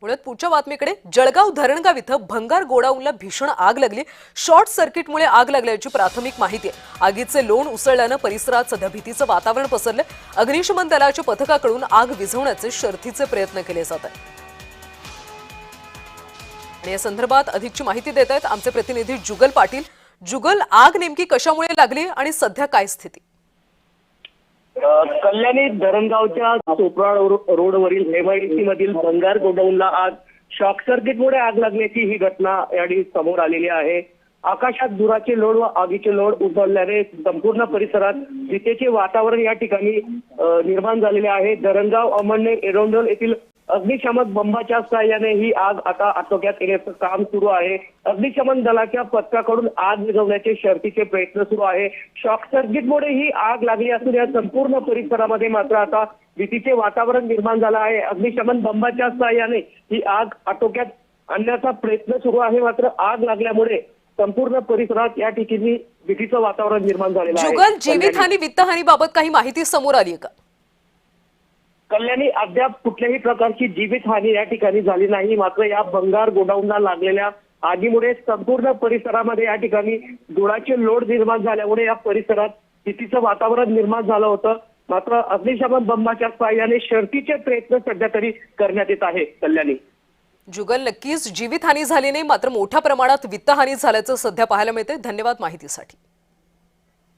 पुण्यात पुढच्या बातमीकडे जळगाव धरणगाव इथं भंगार गोडाऊनला भीषण आग लागली। शॉर्ट सर्किटमुळे आग लागल्याची प्राथमिक माहिती आहे। आगीचे लोण उसळल्याने परिसरात सध्या भीतीचं वातावरण पसरले। अग्निशमन दलाच्या पथकाकडून आग विझवण्याचे शर्थीचे प्रयत्न केले जात आहेत। आणि या संदर्भात अधिकची माहिती देत आहेत आमचे प्रतिनिधी जुगल पाटील। जुगल, आग नेमकी कशामुळे लागली आणि सध्या काय स्थिती? कल्याणी धरणगावच्या चोपडा रोडवरील एमआयडीसी मधील भंगार गोडाऊनला आज शॉर्ट सर्किटमुळे आग लागल्याची ही घटना यावेळी समोर आलेली आहे। आकाशात धुराचे लोड व आगीचे लोड उसळल्याने संपूर्ण परिसरात भीतीचे वातावरण या ठिकाणी निर्माण झालेले आहे। धरणगाव, अमळनेर, एरोंडोल येथील अग्निशामक बंबाच्या सहाय्याने ही आग आता आटोक्यात येण्याचं काम सुरू आहे। अग्निशमन दलाच्या पथकाकडून आग विझवण्याचे शर्थीचे प्रयत्न सुरू आहे। शॉर्ट सर्किटमुळे ही आग लागली असून या संपूर्ण परिसरामध्ये मात्र आता भीतीचे वातावरण निर्माण झालं आहे। अग्निशमन बंबाच्या सहाय्याने ही आग आटोक्यात आणण्याचा प्रयत्न सुरू आहे। मात्र आग लागल्यामुळे संपूर्ण परिसरात या ठिकाणी भीतीचं वातावरण निर्माण झालेलं आहे। जुगल, जीवितहानी वित्तहानीबाबत काही माहिती समोर आली आहे का? कल्याणी अद्याप कुठल्याही प्रकारची जीवितहानी या ठिकाणी झाली नाही। मात्र या भंगार गोडाऊनला लागलेल्या आगीमुळे संपूर्ण परिसरामध्ये या ठिकाणी धुराचे लोड निर्माण झाल्यामुळे या परिसरात भीतीचं वातावरण निर्माण झालं होतं। मात्र अग्निशमन बंबाच्या सहाय्याने शर्थीचे प्रयत्न सध्या तरी करण्यात येत आहे। कल्याणी जुगल, नक्कीच जीवितहानी झाली नाही, मात्र मोठ्या प्रमाणात वित्तहानी झाल्याचं सध्या पाहायला मिळते। धन्यवाद माहितीसाठी।